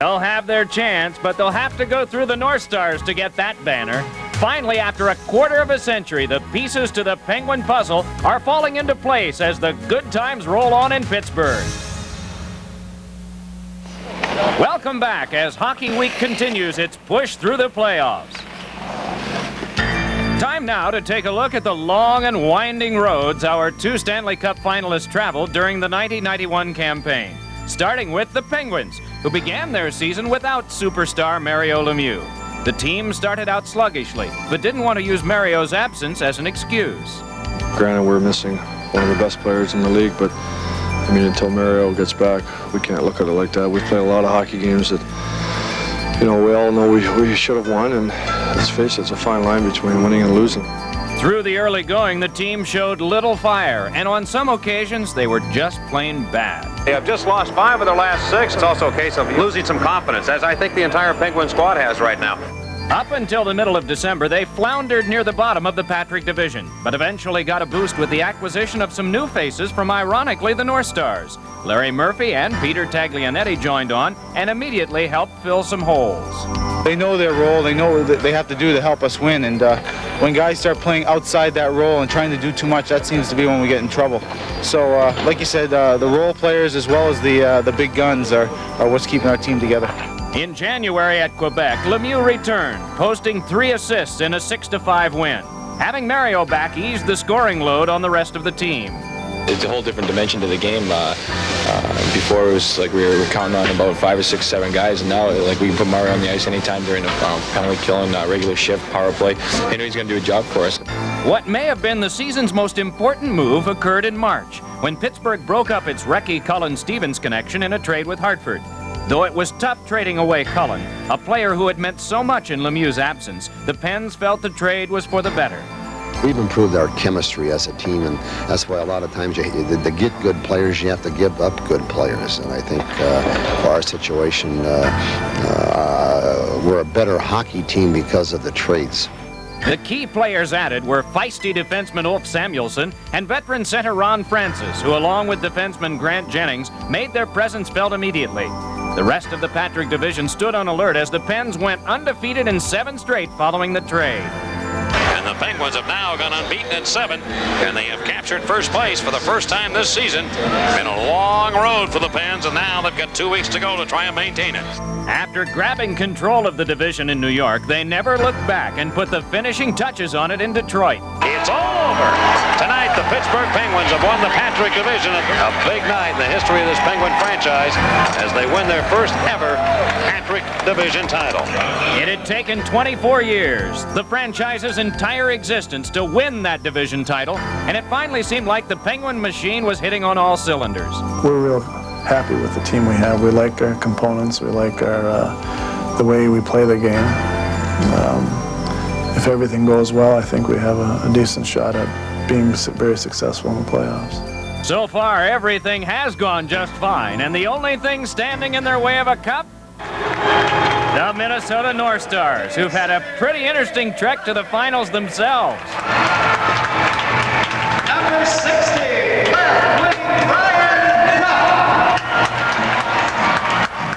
They'll have their chance, but they'll have to go through the Northstars to get that banner. Finally, after a quarter of a century, the pieces to the Penguin puzzle are falling into place as the good times roll on in Pittsburgh. Welcome back as Hockey Week continues its push through the playoffs. Time now to take a look at the long and winding roads our two Stanley Cup finalists traveled during the 1991 campaign, starting with the Penguins, who began their season without superstar Mario Lemieux. The team started out sluggishly, but didn't want to use Mario's absence as an excuse. Granted, we're missing one of the best players in the league, but I mean, until Mario gets back, we can't look at it like that. We play a lot of hockey games that, you know, we all know we should have won, and let's face it, it's a fine line between winning and losing. Through the early going, the team showed little fire, and on some occasions, they were just plain bad. They have just lost 5 of their last 6. It's also a case of losing some confidence, as I think the entire Penguin squad has right now. Up until the middle of December, they floundered near the bottom of the Patrick division, but eventually got a boost with the acquisition of some new faces from, ironically, the Northstars. Larry Murphy and Peter Taglianetti joined on and immediately helped fill some holes. They know their role. They know what they have to do to help us win. And when guys start playing outside that role and trying to do too much, that seems to be when we get in trouble. So, like you said, the role players as well as the big guns are what's keeping our team together. In January at Quebec, Lemieux returned, posting 3 assists in a 6-5 win. Having Mario back eased the scoring load on the rest of the team. It's a whole different dimension to the game. Before it was like we were counting on about 5 or 6, 7 guys, and now like we can put Mario on the ice anytime during a penalty killing, regular shift, power play. I know he's going to do a job for us. What may have been the season's most important move occurred in March, when Pittsburgh broke up its Recchi-Cullen-Stevens connection in a trade with Hartford. Though it was tough trading away Cullen, a player who had meant so much in Lemieux's absence, the Pens felt the trade was for the better. We've improved our chemistry as a team, and that's why a lot of times to get good players, you have to give up good players. And I think for our situation, we're a better hockey team because of the trades. The key players added were feisty defenseman Ulf Samuelsson and veteran center Ron Francis, who along with defenseman Grant Jennings made their presence felt immediately. The rest of the Patrick division stood on alert as the Pens went undefeated in 7 straight following the trade. And the Penguins have now gone unbeaten in 7, and they have captured first place for the first time this season. Been a long road for the Pens, and now they've got 2 weeks to go to try and maintain it. After grabbing control of the division in New York, they never looked back and put the finishing touches on it in Detroit. It's all over. Tonight, the Pittsburgh Penguins have won the Patrick division. A big night in the history of this Penguin franchise as they win their first ever Patrick division title. It had taken 24 years, the franchise's entire existence, to win that division title, and it finally seemed like the Penguin machine was hitting on all cylinders. We're real happy with the team we have. We like our components. We like our the way we play the game. If everything goes well, I think we have a decent shot at being very successful in the playoffs. So far, everything has gone just fine, and the only thing standing in their way of a cup? The Minnesota Northstars, who've had a pretty interesting trek to the finals themselves. Number 60, Brian.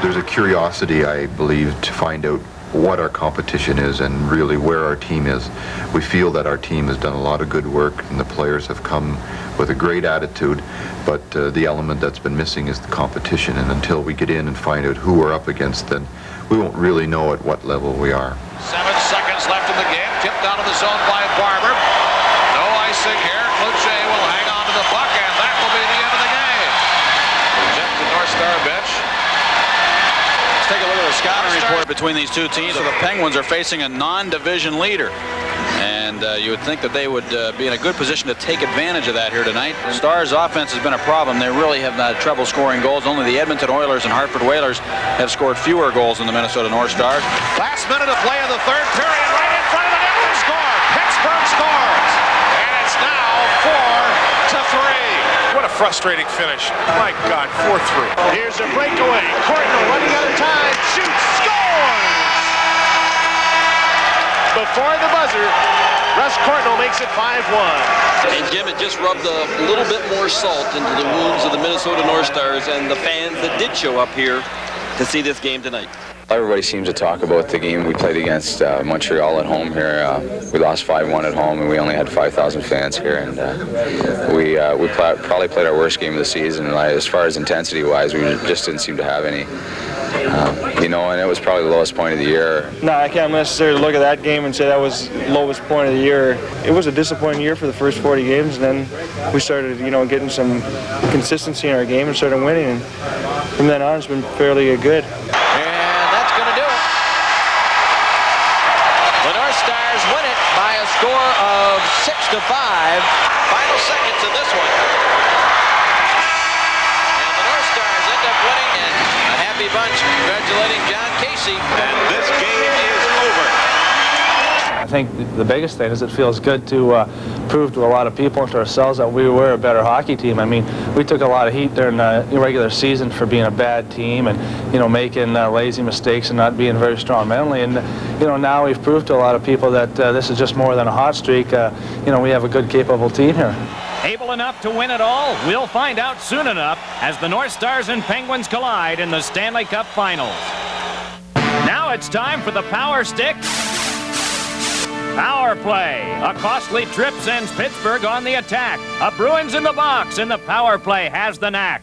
There's a curiosity, I believe, to find out what our competition is and really where our team is. We feel that our team has done a lot of good work and the players have come with a great attitude, but the element that's been missing is the competition, and until we get in and find out who we're up against, then we won't really know at what level we are. 7 seconds left in the game, tipped out of the zone by Barber. No icing here. Kluche will hang on to the puck, and that will be the end of the game. Reject the North Star bench. Take a look at the scouting report between these two teams. So the Penguins are facing a non-division leader, and you would think that they would be in a good position to take advantage of that here tonight. The Stars' offense has been a problem. They really have had trouble scoring goals. Only the Edmonton Oilers and Hartford Whalers have scored fewer goals than the Minnesota Northstars. Last minute of play of the third period, right in front of the net, will score. Pittsburgh scores, and it's now 4-3. What a frustrating finish. My God, 4-3. Here's a breakaway. Courtney running out of time. Shoots, scores! Before the buzzer, Russ Courtney makes it 5-1. And Jim, it just rubbed a little bit more salt into the wounds of the Minnesota Northstars and the fans that did show up here to see this game tonight? Everybody seems to talk about the game we played against Montreal at home here. We lost 5-1 at home, and we only had 5,000 fans here. And we probably played our worst game of the season. And as far as intensity-wise, we just didn't seem to have any. You know, and it was probably the lowest point of the year. No, I can't necessarily look at that game and say that was the lowest point of the year. It was a disappointing year for the first 40 games, and then we started, you know, getting some consistency in our game and started winning. And from then on, it's been fairly good. By a score of 6-5. Final seconds in this one. And the Northstars end up winning, and a happy bunch congratulating John Casey. And this game is over. I think the biggest thing is it feels good to prove to a lot of people and to ourselves that we were a better hockey team. I mean, we took a lot of heat during the regular season for being a bad team and, you know, making lazy mistakes and not being very strong mentally. And, you know, now we've proved to a lot of people that this is just more than a hot streak. You know, we have a good, capable team here. Able enough to win it all? We'll find out soon enough as the Northstars and Penguins collide in the Stanley Cup Finals. Now it's time for the Power Stick. Power play. A costly trip sends Pittsburgh on the attack. A Bruins in the box, and the power play has the knack.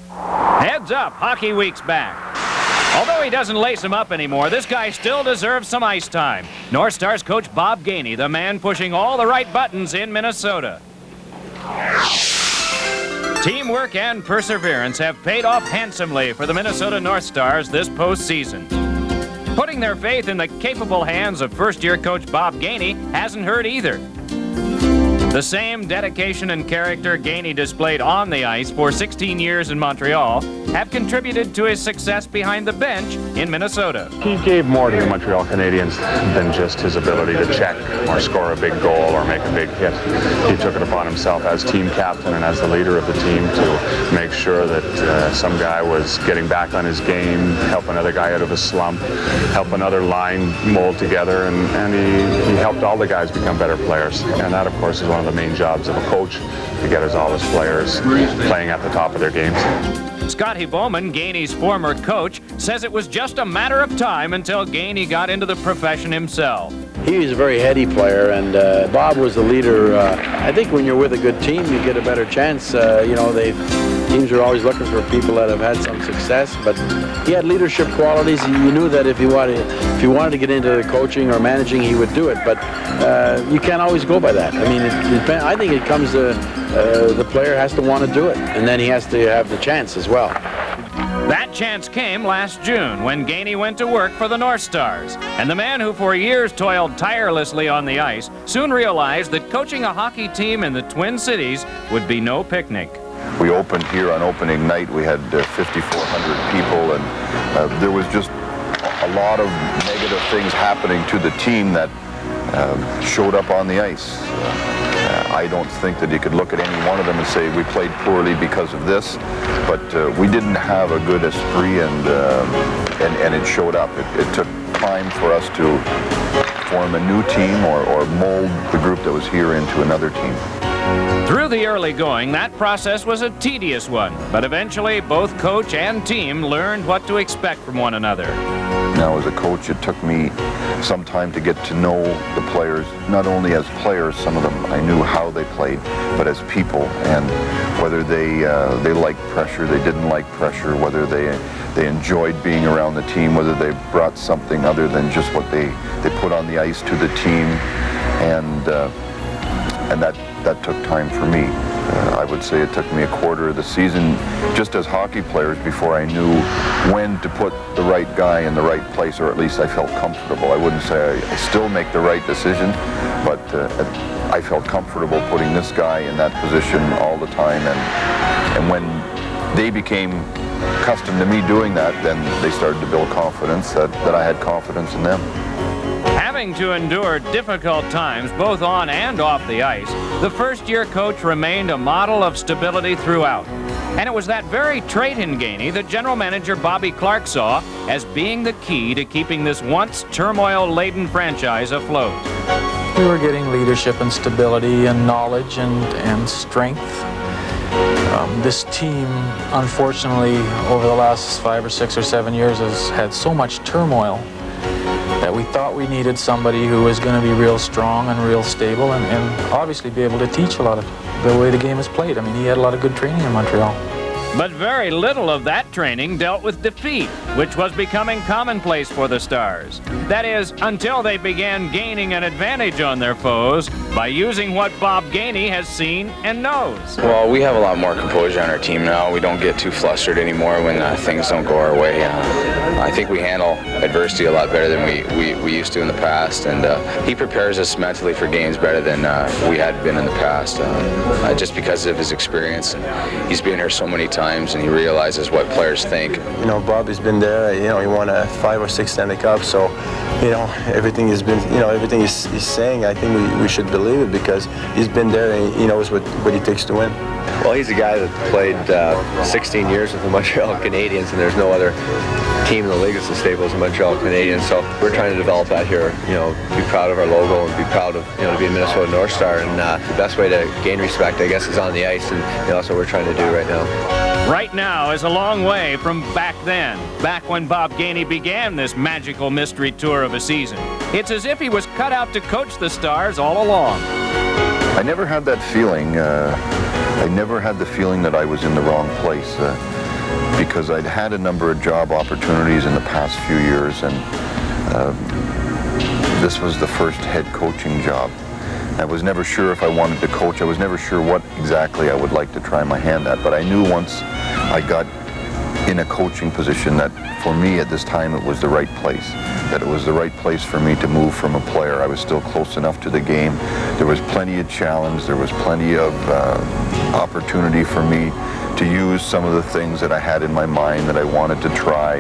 Heads up, Hockey Week's back. Although he doesn't lace him up anymore, this guy still deserves some ice time. Northstars coach Bob Gainey, the man pushing all the right buttons in Minnesota. Teamwork and perseverance have paid off handsomely for the Minnesota Northstars this postseason. Putting their faith in the capable hands of first-year coach Bob Gainey hasn't hurt either. The same dedication and character Gainey displayed on the ice for 16 years in Montreal have contributed to his success behind the bench in Minnesota. He gave more to the Montreal Canadiens than just his ability to check or score a big goal or make a big hit. He took it upon himself as team captain and as the leader of the team to make sure that some guy was getting back on his game, help another guy out of a slump, help another line mold together, and he helped all the guys become better players. And that, of course, is one of the main jobs of a coach, to get all his players playing at the top of their games. Scotty Bowman, Gainey's former coach, says it was just a matter of time until Gainey got into the profession himself. He was a very heady player, and Bob was the leader. I think when you're with a good team, you get a better chance. You know, teams are always looking for people that have had some success, but he had leadership qualities. You knew that if he wanted to get into coaching or managing, he would do it. But you can't always go by that. I mean, I think it comes to the player has to want to do it, and then he has to have the chance as well. That chance came last June when Gainey went to work for the Northstars, and the man who for years toiled tirelessly on the ice soon realized that coaching a hockey team in the Twin Cities would be no picnic. We opened here on opening night. We had 5,400 people, and there was just a lot of negative things happening to the team that showed up on the ice. I don't think that you could look at any one of them and say we played poorly because of this, but we didn't have a good esprit, and it showed up. It took time for us to form a new team or mold the group that was here into another team. Through the early going, that process was a tedious one, but eventually both coach and team learned what to expect from one another. Now, as a coach, it took me some time to get to know the players, not only as players, some of them I knew how they played, but as people, and whether they liked pressure, they didn't like pressure, whether they enjoyed being around the team, whether they brought something other than just what they put on the ice to the team, and that took time for me. I would say it took me a quarter of the season just as hockey players before I knew when to put the right guy in the right place, or at least I felt comfortable. I wouldn't say I still make the right decision, but I felt comfortable putting this guy in that position all the time, and when they became accustomed to me doing that, then they started to build confidence that I had confidence in them. Having to endure difficult times both on and off the ice, the first-year coach remained a model of stability throughout. And it was that very trait in Gainey that general manager Bobby Clark saw as being the key to keeping this once turmoil-laden franchise afloat. We were getting leadership and stability and knowledge and strength. This team, unfortunately, over the last 5 or 6 or 7 years has had so much turmoil that we thought we needed somebody who was going to be real strong and real stable and obviously be able to teach a lot of the way the game is played. I mean, he had a lot of good training in Montreal. But very little of that training dealt with defeat, which was becoming commonplace for the Stars. That is, until they began gaining an advantage on their foes by using what Bob Gainey has seen and knows. Well, we have a lot more composure on our team now. We don't get too flustered anymore when things don't go our way. I think we handle adversity a lot better than we used to in the past, and he prepares us mentally for games better than we had been in the past, just because of his experience. And he's been here so many times, and he realizes what players think. You know, Bob has been there. You know, he won 5 or 6 Stanley Cups, so you know everything has been. You know, everything he's saying. I think we should believe it because he's been there and he knows what it takes to win. Well, he's a guy that played 16 years with the Montreal Canadiens, and there's no other team in the league that's as stable as the Montreal Canadiens. So we're trying to develop that here. You know, be proud of our logo and be proud of to be a Minnesota Northstar. And the best way to gain respect, I guess, is on the ice, and that's what we're trying to do right now. Right now is a long way from back then, back when Bob Gainey began this magical mystery tour of a season. It's as if he was cut out to coach the Stars all along. I never had that feeling. I never had the feeling that I was in the wrong place because I'd had a number of job opportunities in the past few years, and this was the first head coaching job. I was never sure if I wanted to coach. I was never sure what exactly I would like to try my hand at, but I knew once I got in a coaching position that for me at this time it was the right place, that it was the right place for me to move from a player. I was still close enough to the game. There was plenty of challenge. There was plenty of opportunity for me to use some of the things that I had in my mind that I wanted to try,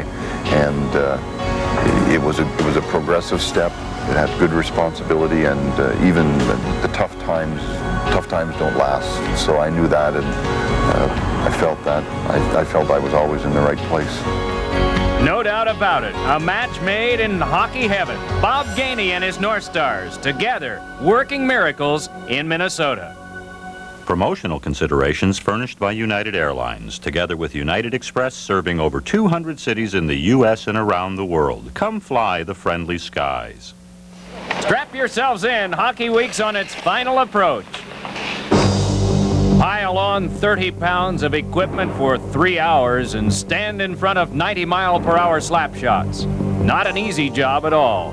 and it was a progressive step. It had good responsibility, and even the tough times don't last. So I knew that, and I felt that. I felt I was always in the right place. No doubt about it. A match made in hockey heaven. Bob Gainey and his Northstars together working miracles in Minnesota. Promotional considerations furnished by United Airlines, together with United Express, serving over 200 cities in the U.S. and around the world. Come fly the friendly skies. Strap yourselves in. Hockey Week's on its final approach. Pile on 30 pounds of equipment for 3 hours and stand in front of 90-mile-per-hour slap shots. Not an easy job at all.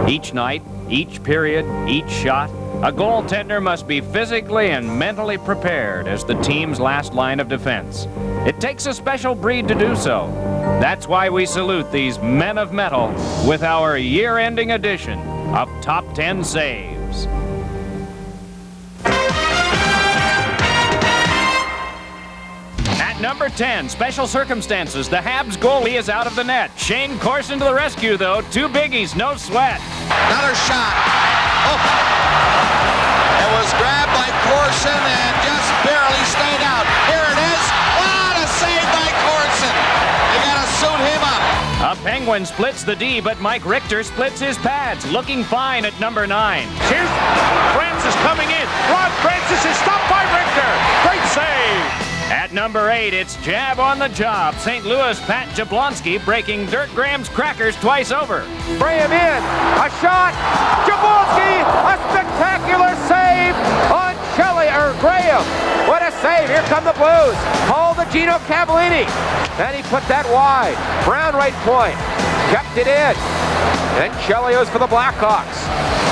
Each night, each period, each shot, a goaltender must be physically and mentally prepared as the team's last line of defense. It takes a special breed to do so. That's why we salute these men of metal with our year-ending edition of Top 10 Saves. At number 10, special circumstances. The Habs goalie is out of the net. Shane Corson to the rescue, though. 2 biggies, no sweat. Another shot. Oh. It was grabbed by Corson and just barely stayed out. Here it is. What a save by Corson. You got to suit him up. A Penguin splits the D, but Mike Richter splits his pads. Looking fine at number 9. Here's Francis coming in. Ron Francis is stopped by Richter. Great save. At number 8, it's jab on the job. St. Louis Pat Jablonski breaking Dirk Graham's crackers twice over. Graham in. A shot. Jablonski. A spectacular save on Graham. What a save. Here come the Blues. Call the Gino Cavallini. And he put that wide. Brown right point. Kept it in. And Chelios for the Blackhawks.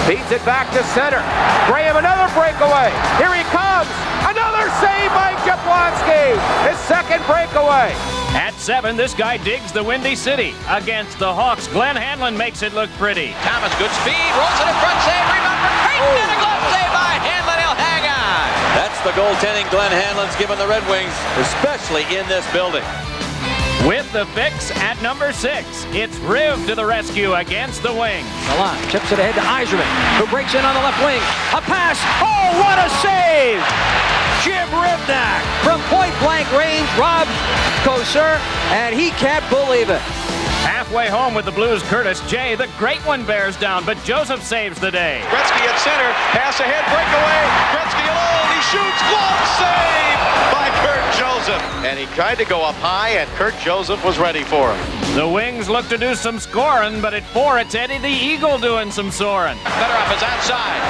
Feeds it back to center. Graham, another breakaway. Here he comes. Another save by Jablonski. His second breakaway. At 7, this guy digs the Windy City. Against the Hawks, Glenn Hanlon makes it look pretty. Thomas, good speed, rolls it in front, save, rebound for Creighton, and a glove save by Hanlon. He'll hang on. That's the goaltending Glenn Hanlon's given the Red Wings, especially in this building. With the fix at number 6, it's Riv to the rescue against the Wings. Milan chips it ahead to Yzerman, who breaks in on the left wing. A pass. Oh, what a save! Jim Rivnak from point-blank range robs Kosar, and he can't believe it. Halfway home with the Blues, Curtis J. The great one bears down, but Joseph saves the day. Gretzky at center, pass ahead, breakaway. Gretzky alone, he shoots, glove save by Kurt Joseph. And he tried to go up high, and Kurt Joseph was ready for him. The Wings look to do some scoring, but at 4, it's Eddie the Eagle doing some soaring. Fedorov is outside.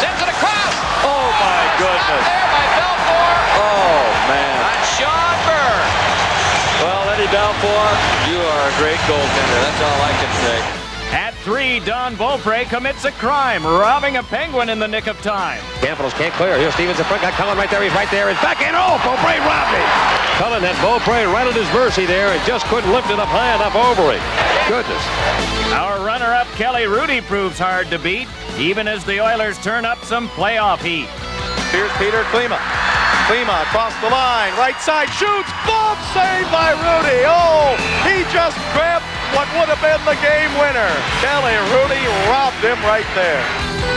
Sends it across. Oh, my goodness. There by Belfour. Oh, man. On Sean Burr. Well, Eddie Belfour, you are a great goaltender. That's all I can say. At 3, Don Beaupre commits a crime, robbing a Penguin in the nick of time. Campanel's can't clear. Here's Stevens in front. Got Cullen right there. He's right there. His backhand. Oh, Beaupre robbed him. Cullen had Beaupre right at his mercy there and just couldn't lift it up high enough over him. Goodness. Our runner-up, Kelly Rudy, proves hard to beat, even as the Oilers turn up some playoff heat. Here's Peter Klima. Klima across the line, right side, shoots, glove save by Rudy. Oh, he just grabbed what would have been the game winner. Kelly Rudy robbed him right there.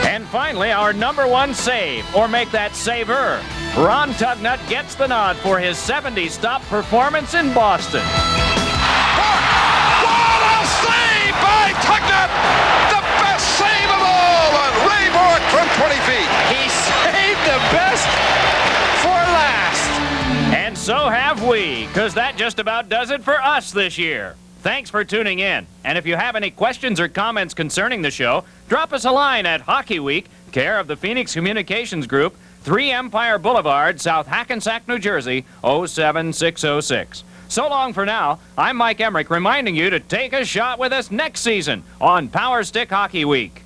And finally, our #1 save, or make that saver. Ron Tugnut gets the nod for his 70-stop performance in Boston. What a save by Tugnut! The best save of all on Ray Bourque from 20 feet. He saved the best for last. And so have we, because that just about does it for us this year. Thanks for tuning in. And if you have any questions or comments concerning the show, drop us a line at Hockey Week, care of the Phoenix Communications Group, 3 Empire Boulevard, South Hackensack, New Jersey, 07606. So long for now. I'm Mike Emmerich reminding you to take a shot with us next season on Power Stick Hockey Week.